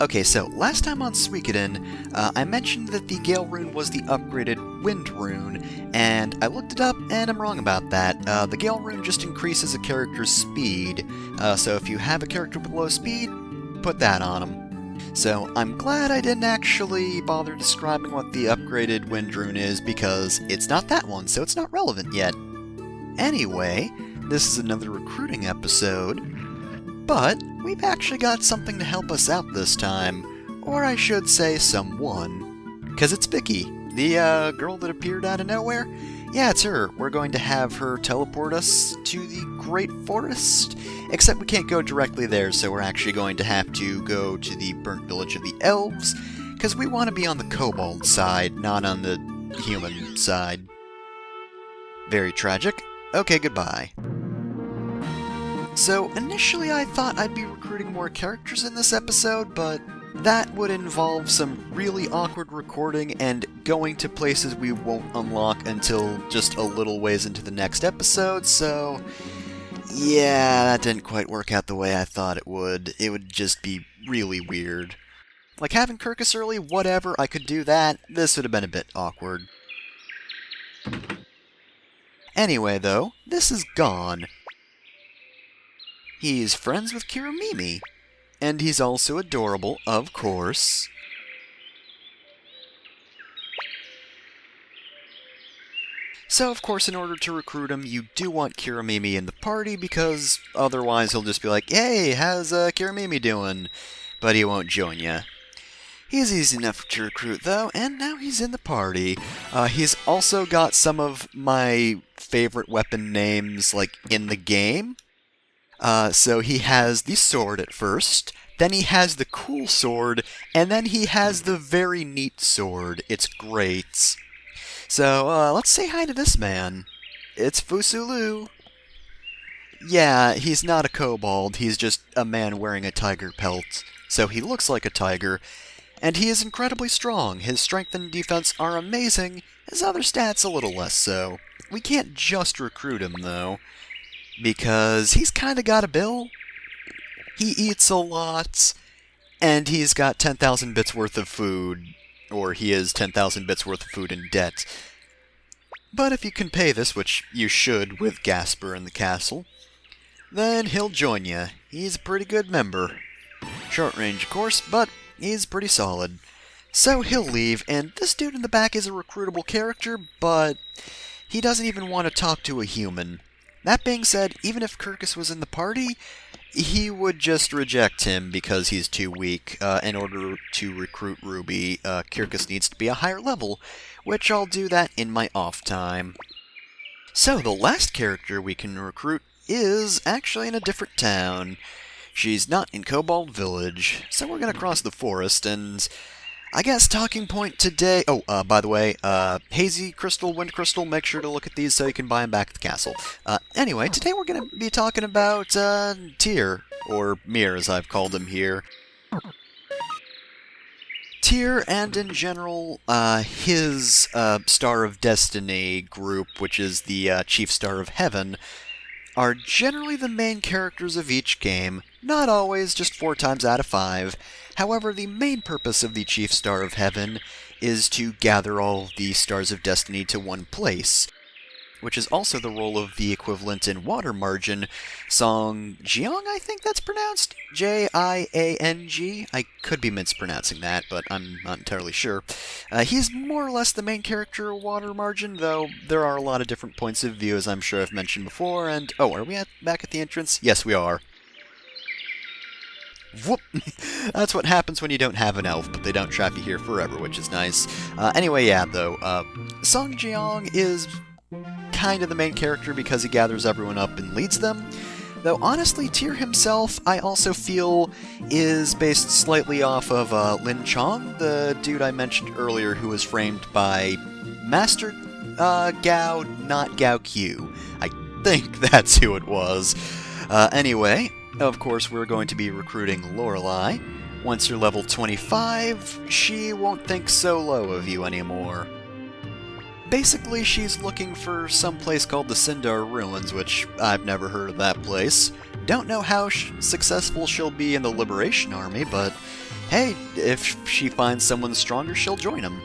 Okay, so last time on Suikoden, I mentioned that the Gale rune was the upgraded Wind rune, and I looked it up and I'm wrong about that. The Gale rune just increases a character's speed, so if you have a character with low speed, put that on them. So I'm glad I didn't actually bother describing what the upgraded Wind rune is, because it's not that one, so it's not relevant yet. Anyway, this is another recruiting episode, but we've actually got something to help us out this time. Or I should say someone. Because it's Vicky, the girl that appeared out of nowhere. Yeah, it's her. We're going to have her teleport us to the Great Forest. Except we can't go directly there, so we're actually going to have to go to the Burnt Village of the Elves. Because we want to be on the Kobold side, not on the human side. Very tragic. Okay, goodbye. So, initially I thought I'd be recruiting more characters in this episode, but that would involve some really awkward recording and going to places we won't unlock until just a little ways into the next episode, so yeah, that didn't quite work out the way I thought it would. It would just be really weird. Like having Kirkus early, whatever, I could do that. This would have been a bit awkward. Anyway, though, this is Gon. He's friends with Kiramimi, and he's also adorable, of course. So, of course, in order to recruit him, you do want Kiramimi in the party, because otherwise he'll just be like, "Hey, how's Kiramimi doing?" But he won't join ya. He's easy enough to recruit, though, and now he's in the party. He's also got some of my favorite weapon names, like, in the game. So he has the sword at first, then he has the cool sword, and then he has the very neat sword. It's great. So, let's say hi to this man. It's Fusulu. Yeah, he's not a kobold, he's just a man wearing a tiger pelt. So he looks like a tiger, and he is incredibly strong. His strength and defense are amazing, his other stats a little less so. We can't just recruit him, though, because he's kind of got a bill. He eats a lot, and he's got 10,000 bits worth of food, or he is 10,000 bits worth of food in debt. But if you can pay this, which you should with Gasper in the castle, then he'll join you. He's a pretty good member. Short range, of course, but he's pretty solid. So he'll leave, and this dude in the back is a recruitable character, but he doesn't even want to talk to a human. That being said, even if Kirkus was in the party, he would just reject him because he's too weak. In order to recruit Ruby, Kirkus needs to be a higher level, which I'll do that in my off time. So, the last character we can recruit is actually in a different town. She's not in Kobold Village, so we're gonna cross the forest, and I guess talking point today... Oh, by the way, Hazy Crystal, Wind Crystal, make sure to look at these so you can buy them back at the castle. Anyway, today we're going to be talking about, Tyr, or Mir as I've called him here. Tyr, and in general, his, Star of Destiny group, which is the, Chief Star of Heaven, are generally the main characters of each game, not always, just 4 times out of 5. However, the main purpose of the Chief Star of Heaven is to gather all of the Stars of Destiny to one place, which is also the role of the equivalent in Water Margin, Song Jiang, I think that's pronounced? Jiang? I could be mispronouncing that, but I'm not entirely sure. He's more or less the main character of Water Margin, though there are a lot of different points of view, as I'm sure I've mentioned before, and... Oh, are we back at the entrance? Yes, we are. Whoop! That's what happens when you don't have an elf, but they don't trap you here forever, which is nice. Anyway, yeah, though, Song Jiang is kind of the main character because he gathers everyone up and leads them. Though, honestly, Tyr himself, I also feel, is based slightly off of Lin Chong, the dude I mentioned earlier who was framed by Master Gao, not Gao Q. I think that's who it was. Anyway... Of course, we're going to be recruiting Lorelei. Once you're level 25, she won't think so low of you anymore. Basically, she's looking for some place called the Sindar Ruins, which I've never heard of that place. Don't know how successful she'll be in the Liberation Army, but hey, if she finds someone stronger, she'll join him.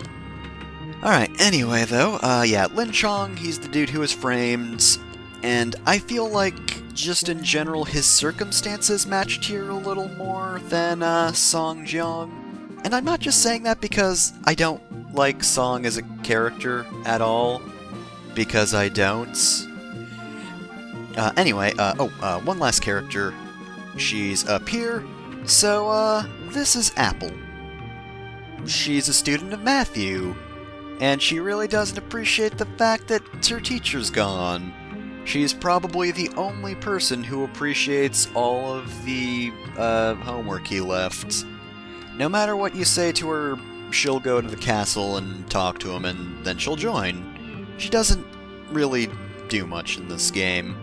Alright, anyway though, yeah, Lin Chong, he's the dude who was framed, and I feel like, just in general, his circumstances matched here a little more than, Song Jiang. And I'm not just saying that because I don't like Song as a character at all, because I don't. Anyway, one last character. She's up here, so, this is Apple. She's a student of Matthew, and she really doesn't appreciate the fact that her teacher's gone. She's probably the only person who appreciates all of the, homework he left. No matter what you say to her, she'll go to the castle and talk to him, and then she'll join. She doesn't really do much in this game.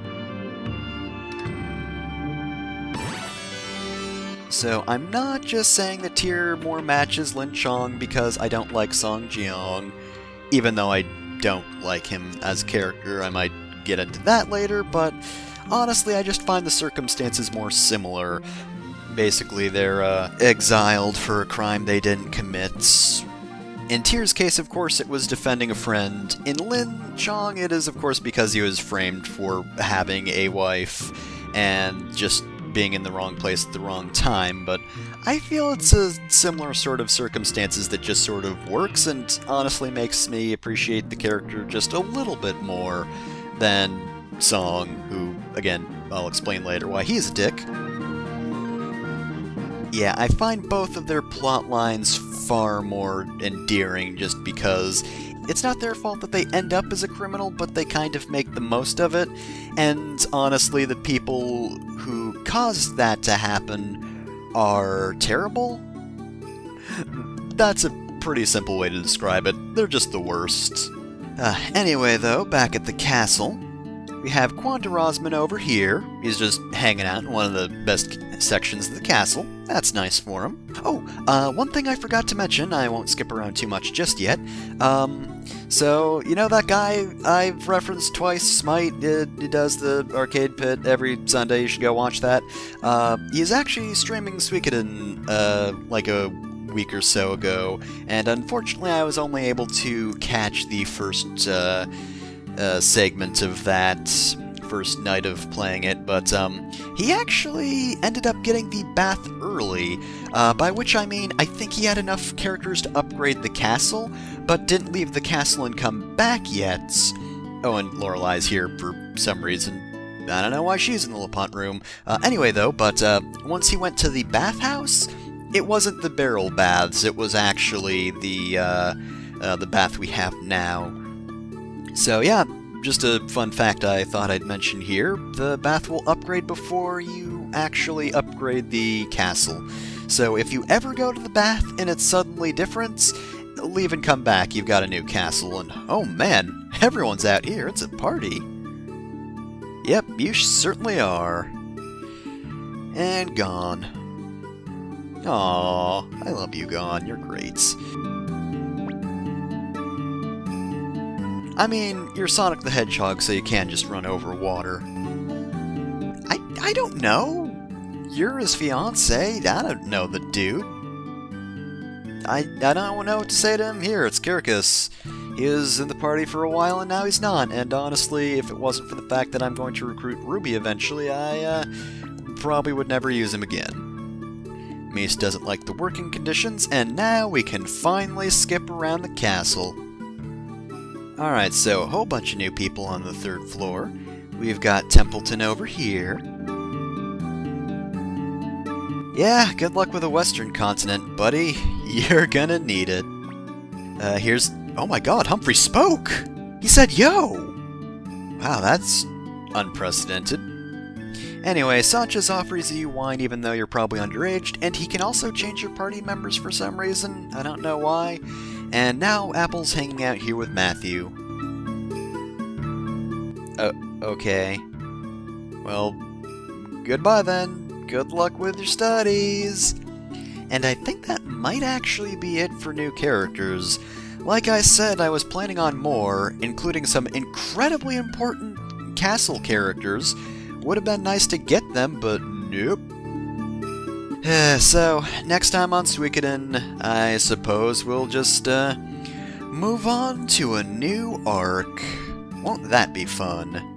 So I'm not just saying that tier more matches Lin Chong because I don't like Song Jiang, even though I don't like him as a character. I might get into that later, but honestly I just find the circumstances more similar. Basically they're exiled for a crime they didn't commit. In Tier's case, of course, it was defending a friend. In Lin Chong, it is, of course, because he was framed for having a wife and just being in the wrong place at the wrong time, but I feel it's a similar sort of circumstances that just sort of works and honestly makes me appreciate the character just a little bit more than Song, who, again, I'll explain later why he's a dick. Yeah, I find both of their plot lines far more endearing just because it's not their fault that they end up as a criminal, but they kind of make the most of it, and honestly, the people who caused that to happen are terrible? That's a pretty simple way to describe it. They're just the worst. Anyway, though, back at the castle, we have Quanta Rosman over here. He's just hanging out in one of the best sections of the castle. That's nice for him. Oh, one thing I forgot to mention, I won't skip around too much just yet. So, you know that guy I've referenced twice, Smite? He does the arcade pit every Sunday, you should go watch that. He's actually streaming Suikoden, like a week or so ago, and unfortunately I was only able to catch the first, segment of that first night of playing it, but he actually ended up getting the bath early, by which I mean I think he had enough characters to upgrade the castle, but didn't leave the castle and come back yet. Oh, and Lorelai's here for some reason. I don't know why she's in the LaPont room. Anyway, though, but once he went to the bathhouse, it wasn't the barrel baths, it was actually the bath we have now. So yeah, just a fun fact I thought I'd mention here. The bath will upgrade before you actually upgrade the castle. So if you ever go to the bath and it's suddenly different, leave and come back, you've got a new castle, and oh man, everyone's out here, it's a party. Yep, you certainly are. And gone. Aww, I love you, Gone, you're great. I mean, you're Sonic the Hedgehog, so you can just run over water. I don't know. You're his fiancé. I don't know the dude. I don't know what to say to him. Here, it's Kirkus. He was in the party for a while, and now he's not. And honestly, if it wasn't for the fact that I'm going to recruit Ruby eventually, I probably would never use him again. Mace doesn't like the working conditions, and now we can finally skip around the castle. Alright, so a whole bunch of new people on the 3rd floor. We've got Templeton over here. Yeah, good luck with the Western continent, buddy. You're gonna need it. Here's... Oh my god, Humphrey spoke! He said, yo! Wow, that's unprecedented. Anyway, Sanchez offers you wine even though you're probably underaged, and he can also change your party members for some reason. I don't know why. And now Apple's hanging out here with Matthew. Okay. Well, goodbye then. Good luck with your studies. And I think that might actually be it for new characters. Like I said, I was planning on more, including some incredibly important castle characters. Would have been nice to get them, but nope. So, next time on Suikoden, I suppose we'll just, move on to a new arc. Won't that be fun?